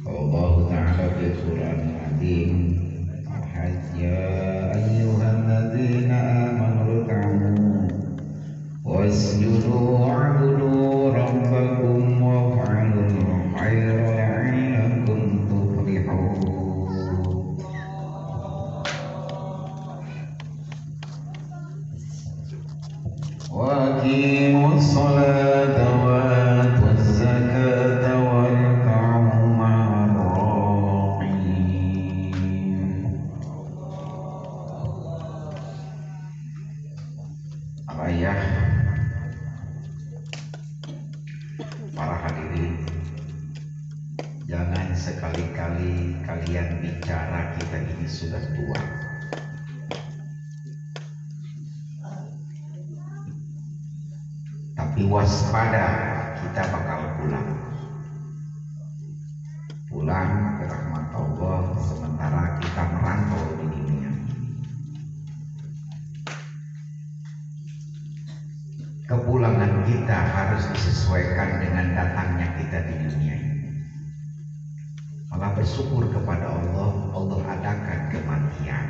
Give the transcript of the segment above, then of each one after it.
Allah Ta'ala di Quran Azim Al-Hajj ya ayyuhalladzina amanu ruk'u wasjudu wa'budu rabbakum waf'alul khaira la'allakum tuflihun. Wa aqimus salata wa atuz zakata warka'u ma'ar raki'in. Ayah, para hadirin, jangan sekali-kali kalian bicara kita ini sudah tua. Tapi waspada, kita bakal pulang. Pulang ke rahmat Allah sementara kita merantau di dunia. Kepulangan kita harus disesuaikan dengan datangnya kita di dunia ini. Malah bersyukur kepada Allah, Allah adakan kematian.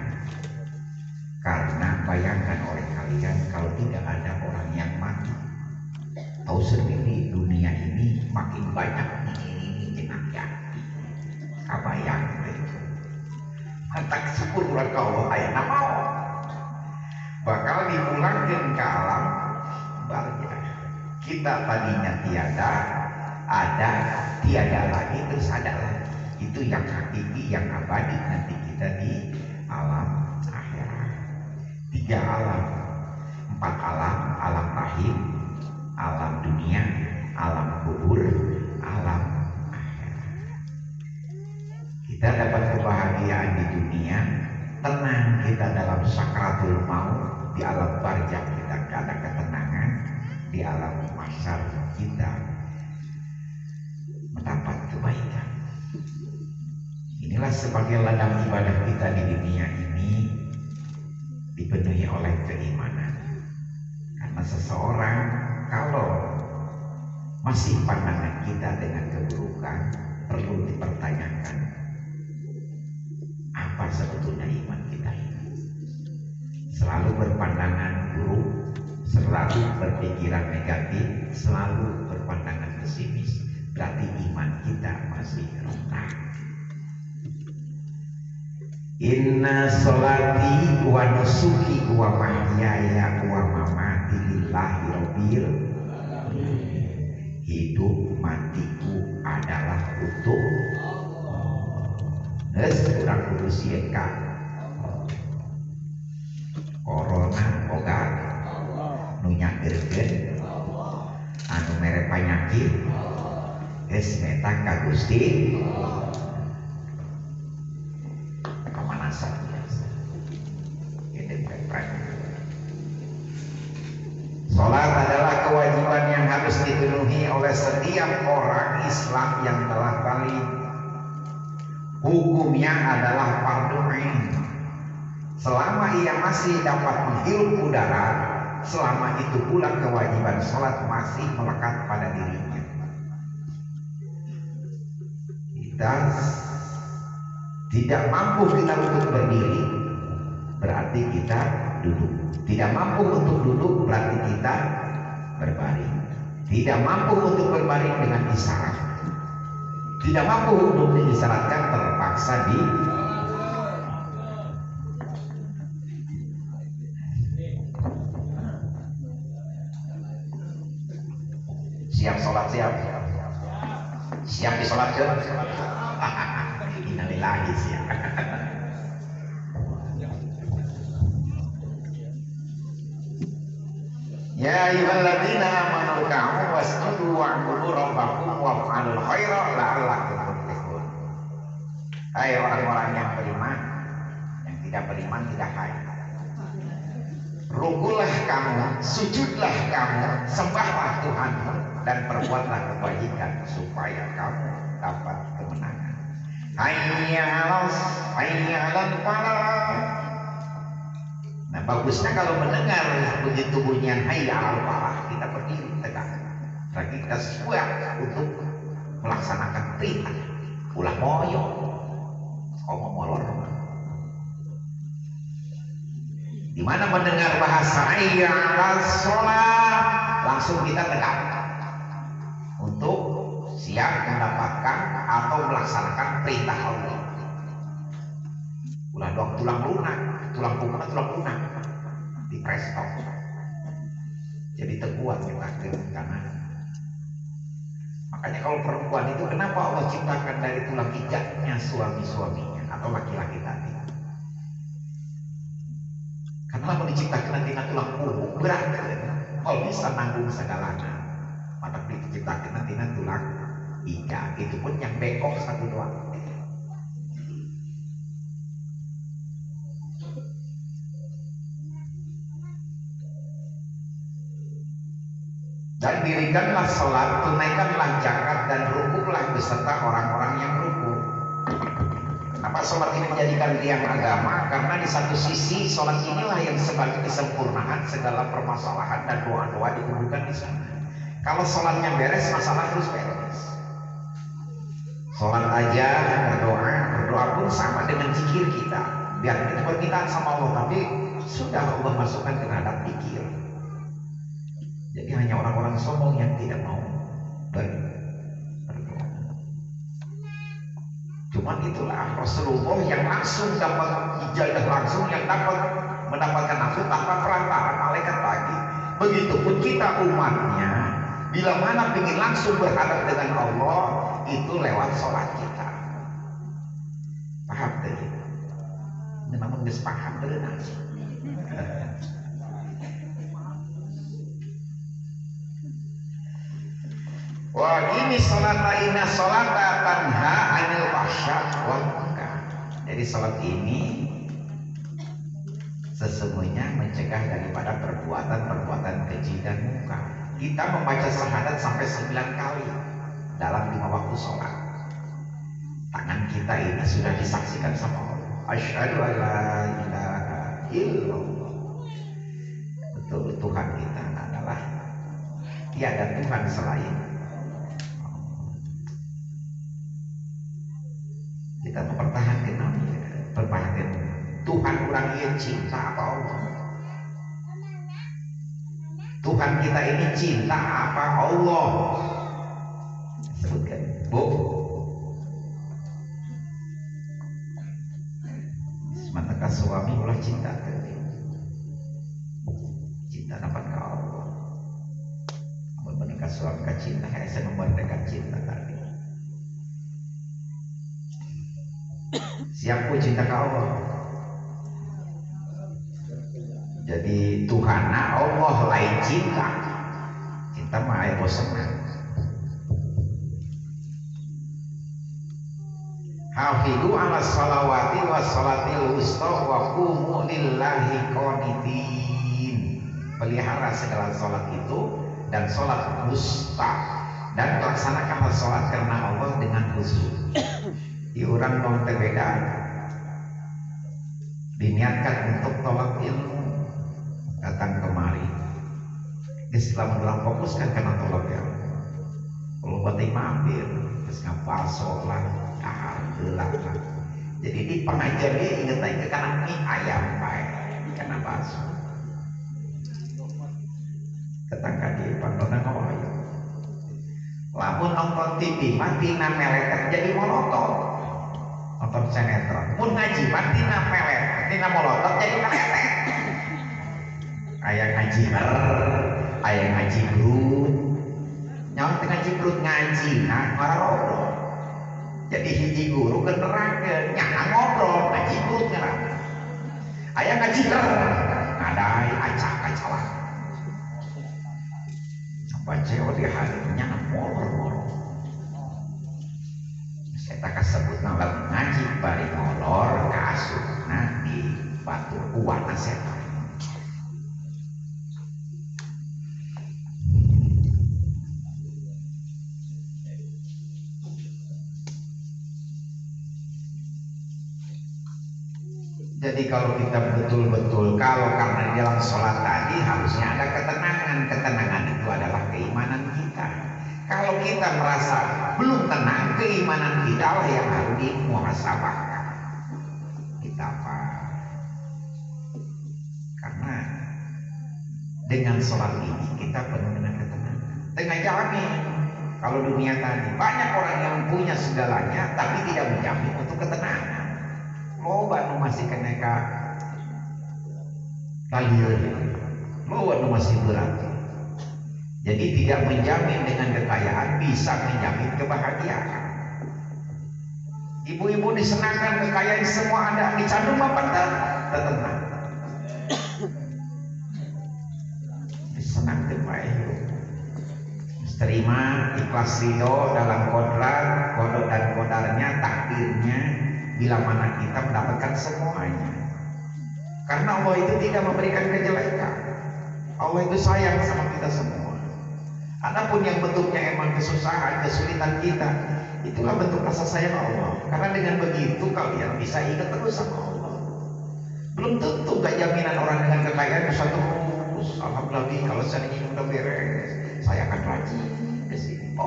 Karena bayangkan oleh kalian kalau tidak ada orang yang mati. Tahu sendiri dunia ini makin banyak ini jenazah. Kabayang itu. Hantak syukur kepada Allah ayat nama. Bakal dipulangkan ke alam barzah. Kita tadinya tiada, ada, tiada lagi, terus ada lagi. Itu yang hakiki, yang abadi nanti kita di alam akhirat. 3 alam, 4 alam, alam rahim, alam dunia, alam kubur, alam akhirat. Kita dapat kebahagiaan di dunia, tenang kita dalam sakratul maut, di alam barzah kita ada ketenangan, di alam mahsyar kita mendapat kebaikan. Inilah sebagai ladang ibadah kita di dunia ini dipenuhi oleh keimanan. Karena seseorang kalau masih pandangan kita dengan keburukan, perlu dipertanyakan apa sebetulnya iman kita ini. Selalu berpandangan buruk, selalu berpikiran negatif, selalu berpandangan pesimis, berarti iman kita masih rendah. Inna sholati wa nusuki wa mahyaya wa mamati lillahi rabbil alamin. Hidup matiku adalah untuk kurang kudusian ka corona boga nunya gergen anu mere panyakit geus meta ka Gusti pemanasan biasa. Salat adalah kewajiban yang harus dipenuhi oleh setiap orang Islam yang telah balik. Hukumnya adalah fardhu ain. Selama ia masih dapat menghirup udara, selama itu pula kewajiban salat masih melekat pada dirinya. Kita tidak mampu kita untuk berdiri, berarti kita duduk. Tidak mampu untuk duduk, berarti kita berbaring. Tidak mampu untuk berbaring dengan isyarat. Tidak mampu untuk diisyaratkan, terpaksa di siap sholat, siap disolatkan. Innalillahi siap. Ya ayyuhalladzina amanu ruk'u wasjudu wa'budu rabbakum waf'alul khaira la'allakum tuflihun. Hai orang-orang yang beriman, yang tidak beriman tidak hai. Rukulah kamu, sujudlah kamu, sembahlah Tuhanmu dan perbuatlah kebaikan supaya kamu dapat kemenangan. Hayya 'alal falah. Nah, bagusnya kalau mendengar begitu bunyian hayya 'alal falah, kita berdiri tegak. Lagi kita siap untuk melaksanakan perintah. ulah moyo ngomong molor. Di mana mendengar bahasa hayya 'alas shalah langsung kita tegak untuk siap mendapatkan atau melaksanakan perintah Allah. Ulah dok tulang lunak, tulang lunak di prestok. Jadi terkuat kita karena makanya kalau perempuan itu kenapa Allah ciptakan dari tulang ijaknya suami-suaminya atau laki-laki tadi? Karena mau diciptakan nanti tulang punggung berat, kalau bisa nanggung segalanya. Maka diciptakan nanti tulang ijak, itu pun yang bekok satu doang. Dan dirikanlah sholat, tunaikanlah zakat dan rukuklah beserta orang-orang yang rukuk. Kenapa sholat ini menjadikan tiang agama? Karena di satu sisi sholat inilah yang sebagai kesempurnaan segala permasalahan dan doa-doa dikumpulkan di sana. Kalau sholatnya beres, masalah terus beres. Sholat aja berdoa pun sama dengan zikir kita. Biar kita permintaan sama Allah, tapi sudah Allah masukkan ke dalam zikir. Jadi hanya orang-orang sombong yang tidak mau berdoa. Cuman itulah Rasulullah yang langsung dapat ijazah langsung, yang dapat mendapatkan langsung tanpa perantara malaikat lagi. Begitupun kita umatnya, bila mana ingin langsung berhadap dengan Allah, itu lewat sholat kita. Paham tadi? Memang nggak paham benar. Wa ini sholata inna sholata tanha anil fahsya wal munkar. Jadi sholat ini sesungguhnya mencegah daripada perbuatan-perbuatan keji dan munkar. Kita membaca syahadat sampai 9 kali dalam 5 waktu sholat. Tangan kita ini sudah disaksikan sama Allah. Asyhadu an la ilaha illallah. Betul, Tuhan kita adalah tiada Tuhan selain. Kita mempertahankan Tuhan orang yang cinta apa Allah? Tuhan kita ini cinta apa Allah? Sebutkan, Bu. Sementara suami ulah cinta dapat ke Allah. Menikah suami ke cinta, saya memerdekakan cinta tadi. Siap ku cinta ke Allah. Jadi Tuhan Allah lain cinta. Cinta mah aya bosanna. Hafidu ala salawati wa salatil wusta wa qumu lillahi qanitin. Pelihara segala salat itu dan salat wusta, dan laksanakanlah salat karena Allah dengan khusyuk. Di orang non beda diniatkan untuk tolak ilmu datang kemari Islam dalam fokuskan karena tolak ilmu. Kalau batik mampir terus ngapal sholat kahar gelap lah. Jadi di pengajar dia inget aja ke kanan mie ayam baik karena bakso ketangka di pandonan ngawayo. Lamun nonton TV mati na meleket jadi monoton. Nonton sinetron, mun ngaji mati na pelet, tina molotot jadi pelet. Ayah ngaji ayah ngaji brut, nyawa ngaji brut ngaji, nah ngarodo. Jadi hiji guru kenerangkeun, nya ngobrol ngaji brut ngerang. Ayah ngaji ngadai acak-acalan. Sampai cewek di harinya molor-molor. Saya kasebut nang ngaji bari molor kasutna di batu uwana setan. Jadi kalau kita betul-betul karena di dalam sholat tadi harusnya ada ketenangan. Ketenangan itu adalah keimanan kita. Kalau kita merasa belum tenang keimanan kita lah yang harus dimuhasabahkan. Kita apa? Karena dengan sholat ini kita penuh dengan ketenangan. Tengah jamin. Kalau dunia tadi banyak orang yang punya segalanya tapi tidak menjamin untuk ketenangan. Loba nu masih keneka kalian, loba nu masih berat. Jadi tidak menjamin dengan kekayaan bisa menjamin kebahagiaan. Ibu-ibu disenangkan kekayaan semua ada, dicandung apa tenang. Disenang terbaik. Terima ikhlas ridho dalam kodrat, kodok dan kodarnya, takdirnya bila mana kita mendapatkan semuanya. Karena Allah itu tidak memberikan kejelekan. Allah itu sayang sama kita semua. Adapun yang bentuknya emang kesusahan, kesulitan kita, itulah bentuk rasa sayang Allah. Karena dengan begitu kalian bisa ingat terus sama Allah. Belum tentu gak jaminan orang dengan kekayaan bisa terus. Alhamdulillah kalau saya ini udah beres, saya akan rajin ke sini.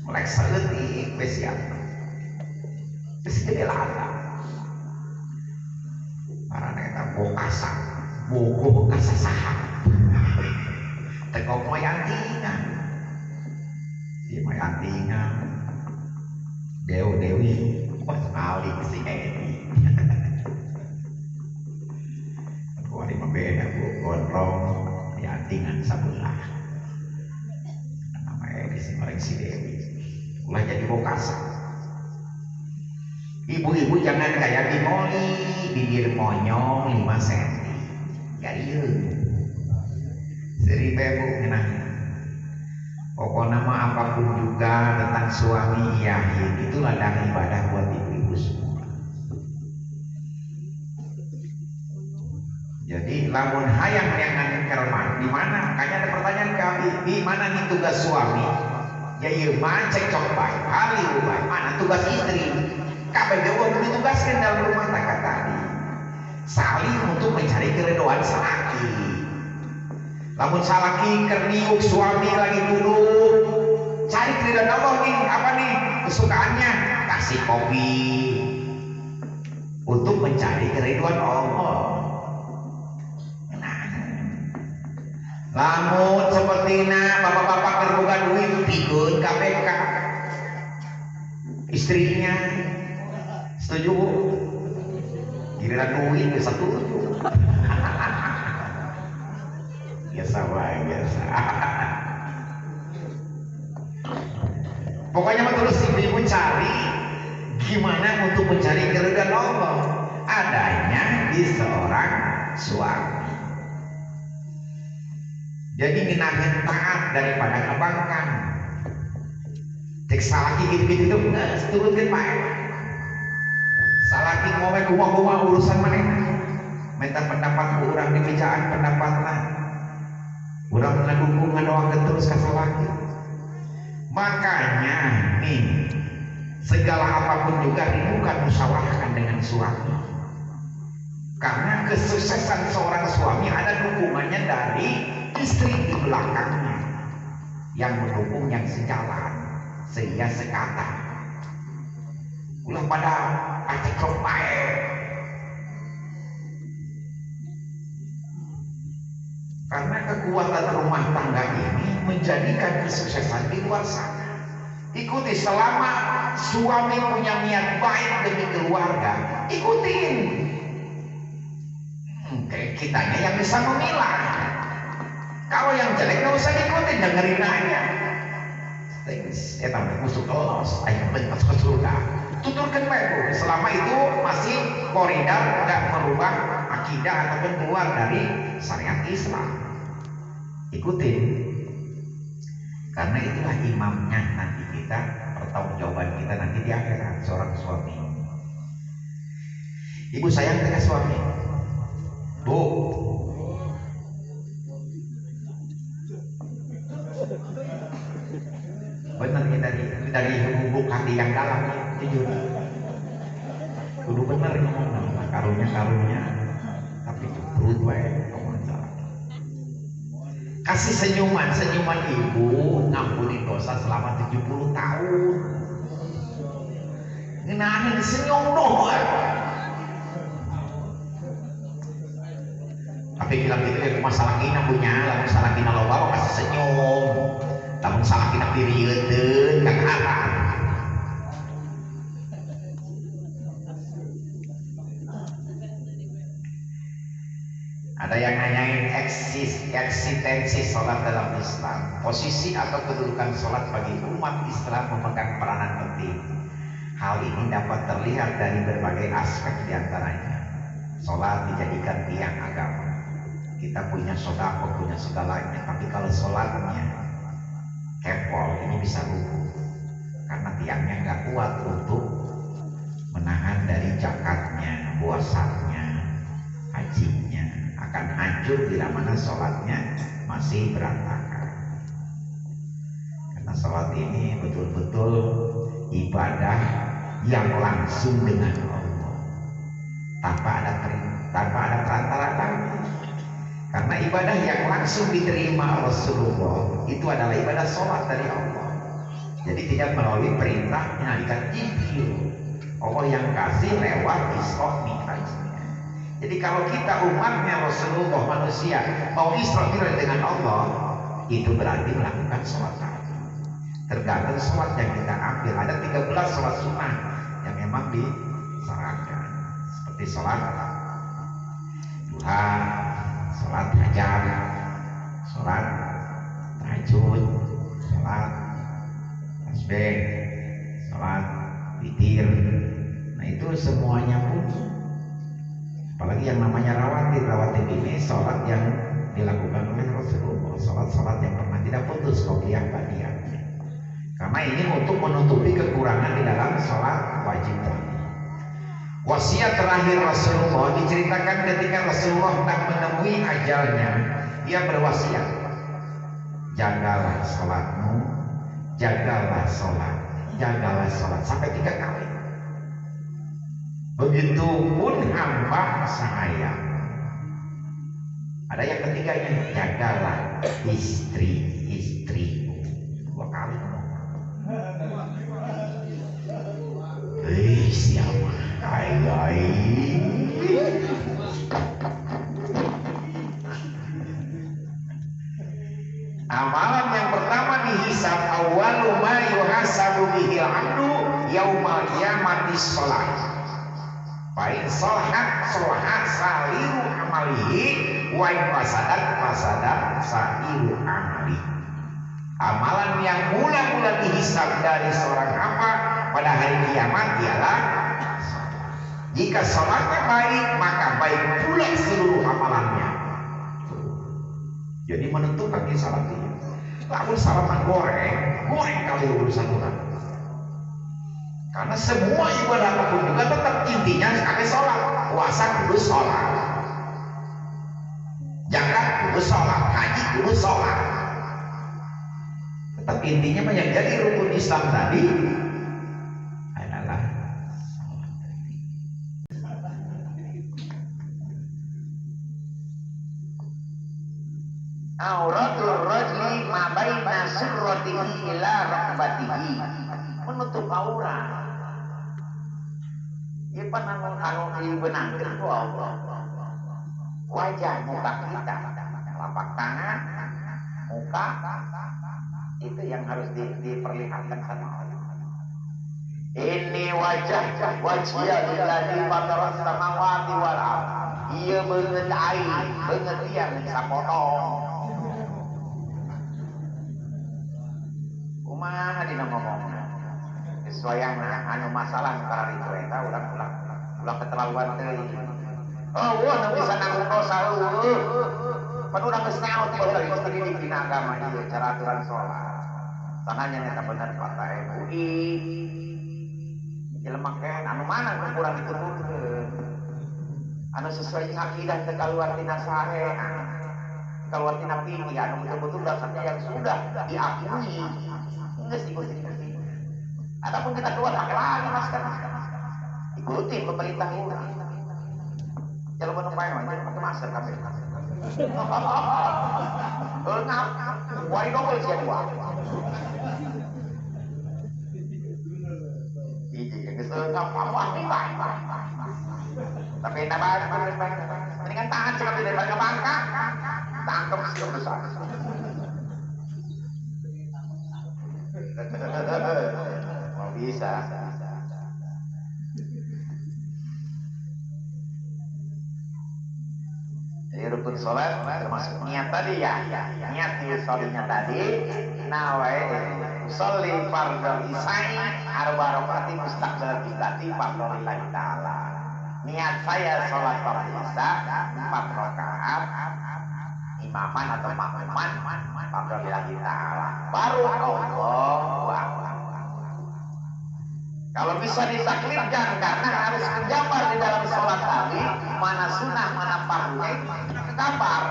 Mulai seletik besian. Kesini lada. Para neta bokasa, bokasa saham. Tekok mayantingan. Di mayantingan. Dewi, wah sekali si Edi. Aku ada membeda bu gondrong mayantingan sebelah. Nama Edi si mereka si Dewi. Ulah jadi bokasa. Ibu-ibu jangan kayak Bimoli, bibir monyong 5 cm. Garieu. Seri bebu ngenahnya. Pokoknya mah apapun juga tentang suami yahin itu ladang ibadah buat ibu-ibu semua. Jadi lamun hayang yang kerman di mana? Makanya ada pertanyaan kami, di mana nih tugas suami? Ya iya man cek cok baik, kali baik. Mana tugas istri? Kabeh jauh ditugaskan dalam rumah tangga tadi. Saling untuk mencari keridhaan salaki. Lamun salaki kerniuk suami lagi duduk, cari keridhaan Allah nih, apa nih kesukaannya? Kasih kopi untuk mencari keridhaan Allah. Lamun sepertina bapak-bapak kerboga duit pikeun KPK istrinya setuju bu? Giliran duit bisa setuju. Biasa baik biasa. Pokoknya terus ibu-ibu cari gimana untuk mencari keridhaan Allah adanya di seorang suami. Jadi ngenahin taat daripada ngebangkang. Cek salaki gitu-gitu itu turutkan Pak. Salaki ngomong kumah-kumah urusan mana? Minta pendapat orang di mejaan pendapatnya. Orang mendukung ngadoakan terus ke salaki. Makanya nih segala apapun juga bukan musyawarahkan dengan suami. Karena kesuksesan seorang suami ada dukungannya dari istri di belakangnya yang mendukung yang sejalan sehingga sekata ulah pada acek rompai. Karena kekuatan rumah tangga ini menjadikan kesuksesan di luar sana. Ikuti selama suami punya niat baik demi keluarga, ikutin. Kitanya yang bisa memilah. Kalau yang jelek nggak usah ikutin, dengerin aja. Kita musuh kelos, ayo masuk ke surga. Tuturkan baik, selama itu masih koridor tidak merubah akidah ataupun keluar dari syariat Islam. Ikutin, karena itulah imamnya nanti kita, pertanggungjawaban kita nanti di akhirat seorang suami. Ibu sayang dengan suami, bu. Benar ya dari hubung hati yang dalam jujur. Kudu bener ngomong karunya tapi perut wae masalah. Kasih senyuman ibu ngampuni dosa selama 70 tahun. Ngenahin senyum doang. Tapi bilang gitu ya masalah kita punya, lamun salah kita loba kasih senyum. Lamun salah kita pirieun kang haram. Ada yang nanyain eksistensi sholat dalam Islam. Posisi atau kedudukan sholat bagi umat Islam memegang peranan penting. Hal ini dapat terlihat dari berbagai aspek diantaranya. Sholat dijadikan tiang agama. Kita punya sodako, punya segalanya. Tapi kalau sholatnya kepol, ini bisa rubuh. Karena tiangnya nggak kuat untuk menahan dari zakatnya, puasanya, hajinya. Akan hancur bila mana sholatnya masih berantakan. Karena sholat ini betul-betul ibadah yang langsung dengan Allah, tanpa ada perantara kami. Karena ibadah yang langsung diterima Rasulullah itu adalah ibadah sholat dari Allah. Jadi tidak melalui perintahnya ikan Jibril. Allah yang kasih lewat Isra Mi'rajnya. Jadi kalau kita umatnya Rasulullah manusia mau Isra Mi'raj dengan Allah, itu berarti melakukan sholat tadi. Tergantung sholat yang kita ambil. Ada 13 sholat sunnah yang memang disarankan, seperti sholat duha, sholat fajar, sholat tahajud, sholat tasbih, sholat witir. Nah itu semuanya pun, apalagi yang namanya rawatib ini sholat yang dilakukan oleh Rasulullah, sholat yang pernah tidak putus qobliyah ba'diyah. Karena ini untuk menutupi kekurangan di dalam sholat wajib. Wasiat terakhir Rasulullah diceritakan ketika Rasulullah hendak menemui ajalnya. Ia berwasiat, jagalah sholatmu, jagalah sholat sampai 3 kali. Begitupun hamba sahaya. Ada yang ketiganya, jagalah istrimu 2 kali. Siapa? Amalan yang pertama dihisab, awwalu ma yuhasabu bihil abdu yaumal qiyamati sholat. Baik sholat saliru amalihi, wa fasadat saliru amalihi. Amalan yang mula-mula dihisab dari seorang hamba pada hari kiamat ialah jika sholatnya baik, maka baik pula seluruh amalannya. Jadi menentukan di salat ini. Lalu salaman goreng kali urusan orang. Karena semua ibadah apapun juga tetap intinya sekali sholat. Puasa kudu sholat, zakat kudu sholat, haji kudu sholat. Tetap intinya yang jadi rukun Islam tadi adalah sholat. Auratul rajuli ma baina surratihi ila raqbatihi, menutup aurat. Ieu anu dibeunangkeun ku Allah. Wajah muka kita, telapak tangan, muka itu yang harus diperlihatkan sama Allah. Ini wajah lillazi fataras samawati wal ardh. Ieu beungeut aing, beungeut tiang sapotong. Kumaha dina ngomongna? Sesuaian anu masalah karena itu eta ulang keterlaluan teuing. Oh, wah bisa nanggung dosa eueuh. Panu urang geus naon ti baheula geus dididik dina agama ieu cara aturan salat. Tananya eta bener Pak MUI. Jelema kene anu mana kurang dituturkeun. Anu sesuai dengan akidah teu kaluar tina sareat. Kaluar tina fikih anu betul-betul dasarnya yang sudah diakui. Geus ikuti. Adapun kita keluar pakai lagi masker. Ikuti pemerintah itu. Kalau mau pakai masker kabeh. Ngap, wari nongol siya dua. Iya, ngap apa nih pak? Tapi nabah, mendingan tahan sekali daripada bangka, tangkap sih besar. Mau bisa. Jadi rukun sholat termasuk niat tadi ya, niat di sholatnya tadi. Nawai usolli fardhu isai arba rakaati mustaqbal qiblati fardhu lillahi ta'ala. Niat saya sholat fardhu isya 4 rakaat imaman atau makmuman fardhu lillahi ta'ala. Baru Allahu akbar. Kalau bisa ditaklidkan karena harus menjabar di dalam sholat tadi mana sunnah mana fardunya itu kegambar.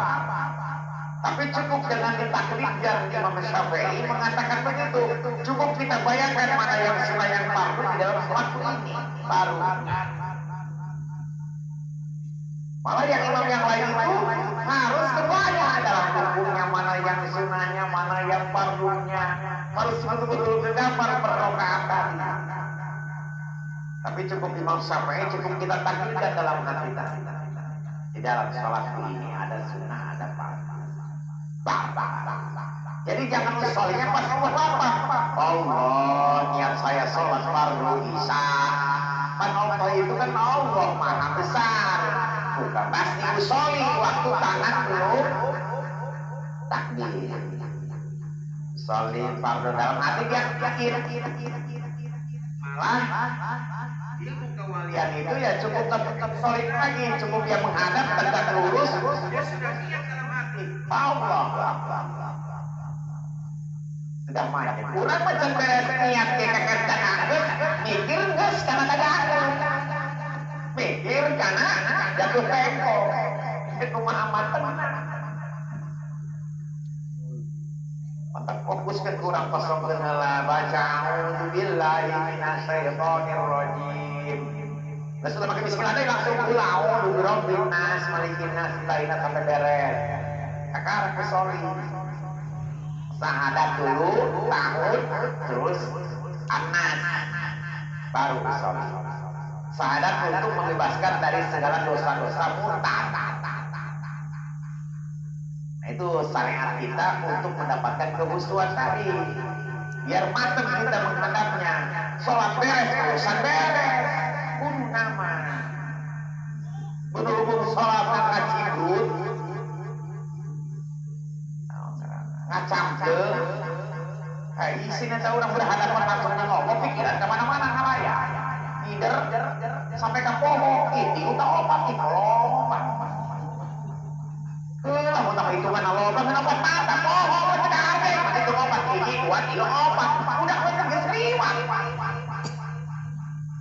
Tapi cukup dengan ditaklidkan Imam Syafi'i mengatakan begitu. Cukup kita bayangkan mana yang sunnah yang fardu di dalam sholat ini baru. Malah yang imam yang lain itu harus kebayang dalam hukumnya mana yang sunnahnya mana yang fardunya harus betul-betul kegambar per rakaat tadi. Tapi cukup Imam Syafi'i cukup kita taklidkan dalam hati kita. Di dalam sholatku ini ada sunnah, ada fardu. Jadi jangan usolnya pas Allah niat saya sholat fardu isya. Kan Allah itu kan Allah maha besar. Bukan pasti usoli waktu tangan belum takbir. Usoli fardu dalam hati dia pikir. Malah ilmu kewalian itu ya cukup solid lagi, cukup dia menghadap tegak lurus, dia sudah niat dalam hati. Allah, sudah mati. Kurang macam beres niat ke kakek dan anggur, mikir enggak karena tidak ada. Mikir karena jatuh tempo. Itu Muhammad tenang. Maka fokuskan kurang kosong kenala baca a'udzubillahi minasyaitonir rajim. Nah, setelah pakai bismillah langsung pulang a'udzu birabbin nas malikin nas lainnya sampai beres. Sekarang kesoli. Sahadat dulu, tahun, terus anas baru kesoli. Sahadat untuk membebaskan dari segala dosa-dosa murtad. Itu syariat kita untuk mendapatkan kehusuan tadi biar matang kita menghadapnya. Sholat beres, urusan beres pun nama berhubung sholat ngacibut ngacamke isinya tahu orang berhadapan langsung dengan Allah pikiran kemana-mana ngalaya tidur sampai ke pohon itu tak obat itu obat. Kamu tak hitungan Allah, kenapa mata pohon tidak ada itu obat ini 2 kilo obat udah udah seriwan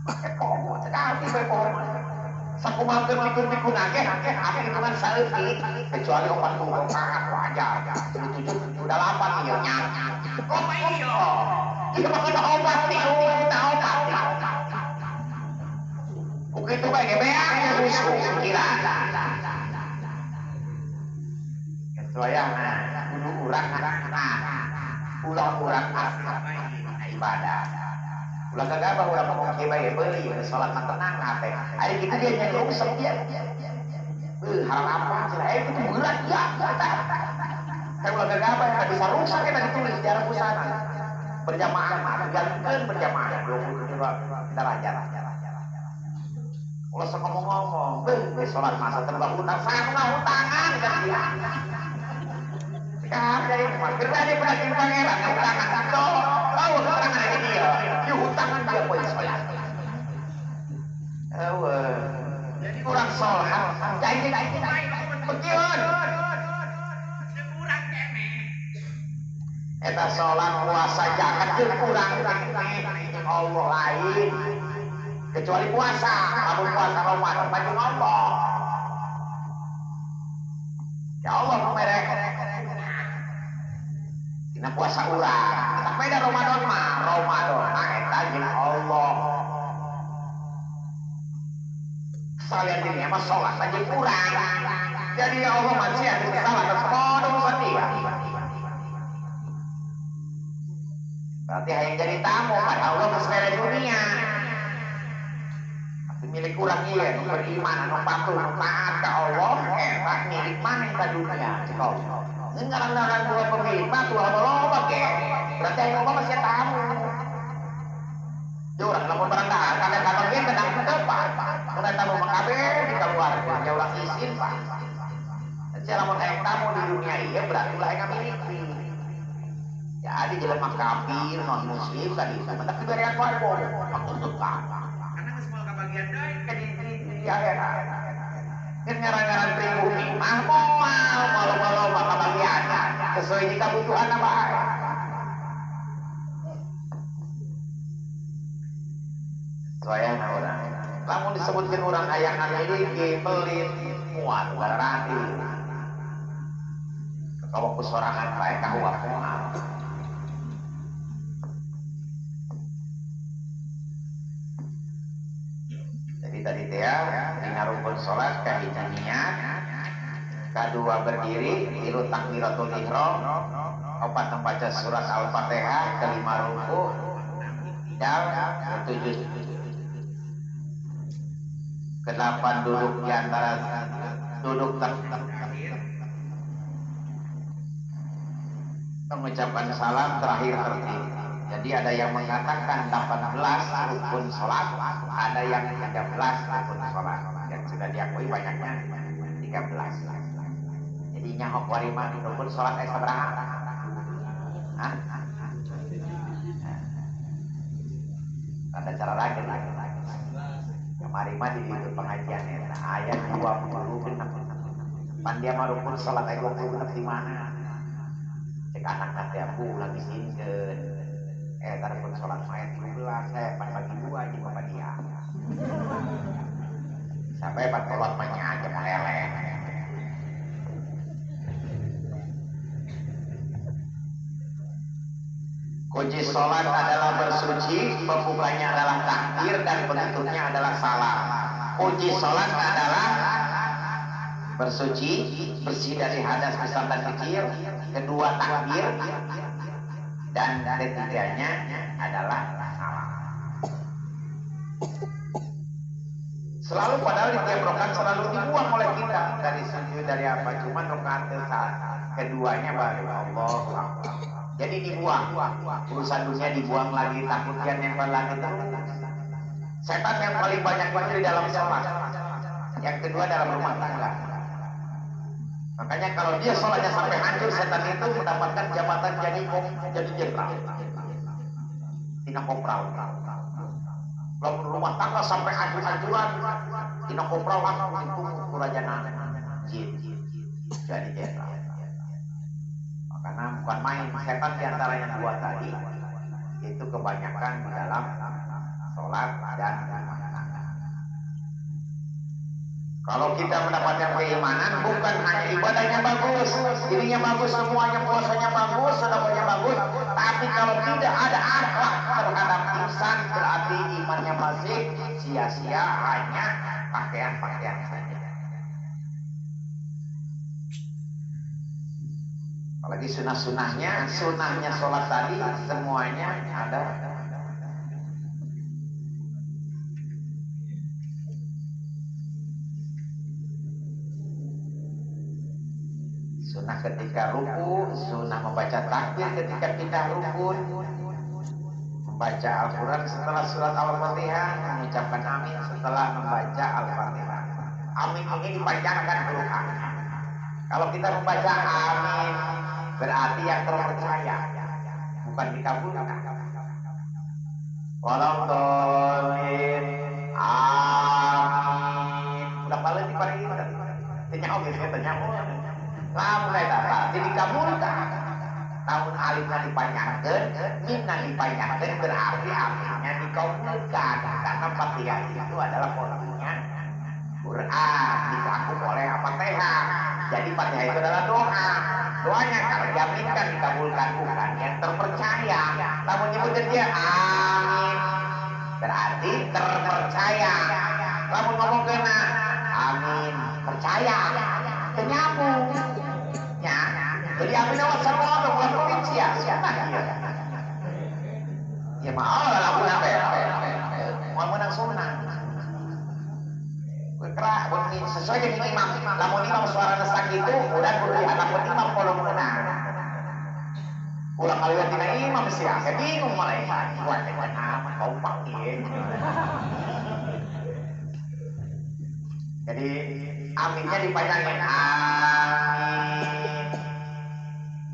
pakai pohon sekali pakai pohon saku mampir pikun aja apa hitungan saeutik kecuali obat turun sangat wajar 7 udah 8 iya obat iya itu maksudnya obat kita obat begitu baik beaknya rusuh kira soalnya kudu urang ulah ibadah ulah kagabah ulah pakai bae beuli salat mah tenang teh ari kitu dia nya usep dia hal apa cenah itu berat ya saya ulah kagabah ka bisa rusak eta ditulis di arah pusana berjamaah gankeun berjamaah 27 derajat ulah sok ngomong salat masa terbang utang sana utangan kan dia dari kerja dia pedagang pangeran hutangan itu tahu hutangan ada dia di hutangan dia poin sholat jadi kurang sholat jadi begiun kurang kene eta sholat puasa jakat kurang kene Allah lain kecuali puasa namun puasa Ramadan bagi Allah ya Allah mereka dina puasa urang sampai dah Ramadan eta jeung Allah sekalian dirinya mah sholat aja kurang Jadi ya Allah masih ada salah atas semua dosa dia. Berarti hanya jadi tamu pada Allah kesekalian dunia. Tapi milik kurang iya, beriman, patuh, taat ke Allah, tak milik mana ke dunia. Ngarang-ngarang dua pemilik mah Tuhan Allah ke. Berarti hanya Allah masih tamu. Dia orang lapor barang dah, kadang-kadang dia tenang mendepan. Kena tamu makabe di keluarga, dia orang isin pak. Secara mau tamu di dunia iya berarti lah yang miliki. Jadi jelema kafir non muslim tadi tapi berian warga untuk karena semua kebagian dari di akhirat kan ngarang-ngarang pribumi mah mau kebagian sesuai dengan kebutuhan apa soalnya orang lamun disebutkan orang ayang memiliki pelit muat berarti kalau kesorangan baik kau apa tadi dia dina rukun salat kahiji niat kadua berdiri tilu takbiratul ihram opat membaca surat al-fatihah kelima ruku dan ketujuh kedelapan duduk di antara duduk terakhir mengucapkan salam terakhir tertib. Jadi ada yang mengatakan 18 rukun sholat, ada yang 13 rukun sholat. Yang sudah diakui banyaknya 13. Jadi nyahok wariman rukun sholat seberapa? Ada cara lagi. Kemarin mah di pengajiannya ayat 20 genep. Pan dia mah rukun sholat ayat 20 genep di mana? Cek anak nanti aku lagi singkeun. Tarikun sholat ayat 13 saya pas bagi dua aja bapak dia sampai pas sholat banyak aja meleleh kunci sholat adalah bersuci pembukanya adalah takbir dan penutupnya adalah salam kunci sholat adalah bersuci bersih dari hadas besar dan kecil kedua takbir dan ketiganya adalah salam. Selalu padahal di tiap rokaat selalu dibuang oleh kita dari sujud dari apa cuma rokaat keduanya baru Allah. Jadi dibuang urusan dunia dibuang lagi takutnya nempel lagi terus. Setan yang paling banyak di dalam sholat. Yang kedua dalam rumah tangga. Makanya kalau dia sholatnya sampai hancur, setan itu mendapatkan jabatan jadi jenderal. Tina kopral. Kalau rumah tangga sampai hancur-hancuran, tina kopral langsung ditunggu kerajaan jin. Jadi jenderal. Karena bukan main setan diantara yang dua tadi, itu kebanyakan di dalam sholat dan rumah tangga. Kalau kita mendapatkan keimanan bukan hanya ibadahnya bagus, dirinya bagus, semuanya puasanya bagus, sedekahnya bagus, tapi kalau tidak ada akhlak terhadap insan berarti imannya masih sia-sia hanya pakaian-pakaian saja. Apalagi sunahnya sholat tadi semuanya ada. Sunnah ketika ruku, sunnah membaca takbir ketika kita rukun, membaca Al-Quran setelah surat Al-Fatihah, mengucapkan amin setelah membaca Al-Fatihah. Amin ini dipanjangkan huruf. Kalau kita membaca amin, berarti yang terpercaya, bukan dikabulkan. Walau tolin, amin. Udah paling diparingi, ternyata lamun eta jadi dikabulkan. Namun alifnya dipanjangkeun, mimna dipanjangkeun berarti aminnya dikabulkan karena Fatihah itu adalah pokoknya Quran disambung oleh Fatihah. Jadi Fatihah itu adalah doa. Doanya kalau diaminkan dikabulkan bukan yang terpercaya. Namun nyebutkan dia amin berarti terpercaya. Namun ngomong kena amin percaya. nyambung. Ya, jadi amin awal sama ke bulan provinsi ya. Ya maaf lah lagu apa ya? Mau menang sunnah. Kerak, sesuai dengan imam. Lamun imam suara nesak itu, udah kudu anak imam kalau menang. Ulang kali tina imam sih, saya bingung malah. Wah, kenapa kau panggil? Jadi aminnya dipanjangin amin.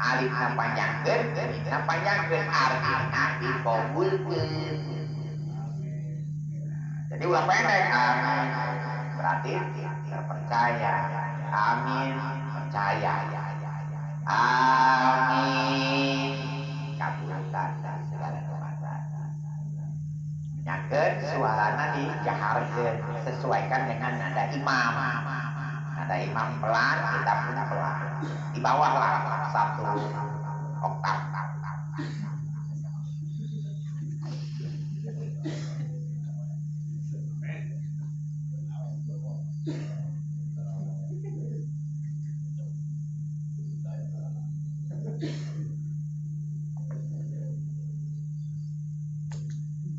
Alifnya panjangkeun, minna panjangkeun, artinya dikabulkeun. Jadi ulah pendek amin. Berarti terpercaya. Amin, percaya. Amin, kabulkan dari segala kemaslahatan. Nyangkeun suarana dijaharkeun, sesuaikan dengan nada imam. Nada imam pelan, kita pun pelan. Di bawah lah 1 oktav.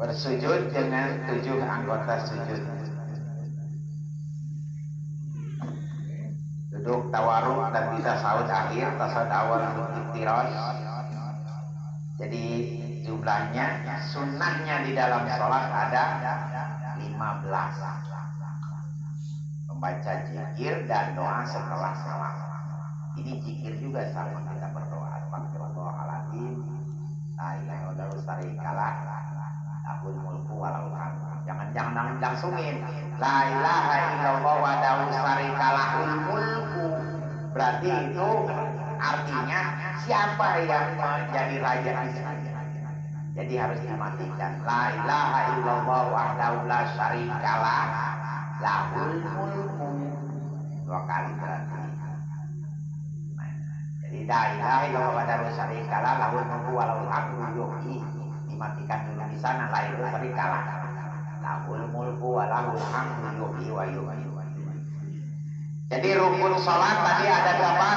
Bersujud dengan 7 anggota sujud. Duduk tawarruk dan bisa saud akhir, tasawuf awal iftirosh. Jadi jumlahnya, sunnahnya di dalam sholat ada 15. Membaca zikir dan doa setelah salam. Ini zikir juga sama kita berdoa. Astagfirullahaladzim, la ilaha illallah, lahul mulku walau hamdu. Jangan langsungin. La ilaha illallah wa lahul mulku. Berarti itu artinya siapa yang menjadi raja di sini. Jadi harus dimatikan. La ilaha illallah wahdahu la syarikalah lahul mulku. 2 kali berarti. Jadi la ilaha illallah wahdahu la syarikalah lahul mulku walau hamdu yuhyi. Dimatikan dulu di sana, la ilaha syarikalah lahul mulku walahul hamdu yuhyi wa yumiitu. Jadi rukun sholat tadi ada berapa?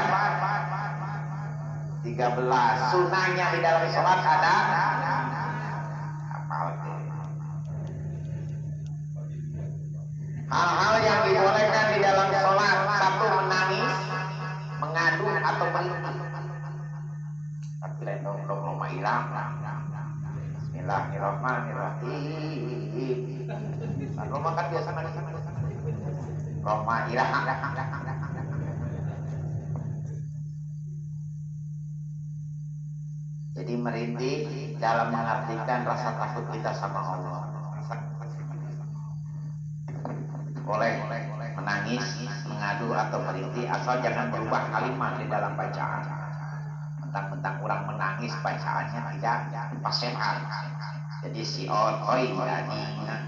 13. Sunahnya di dalam sholat ada apa? Hal-hal yang dibolehkan di dalam sholat: 1, menangis, mengadu atau merintih. Tapi lain dong Roma Iram. Bismillahirrahmanirrahim. Roma kan biasa nangis. Roma Iram. Jadi merintih dalam mengartikan rasa takut kita sama Allah. Boleh menangis, mengadu atau merintih, asal jangan berubah kalimat di dalam bacaan. Mentang-mentang orang menangis, bacaannya tidak pasehan. Jadi si oi adina.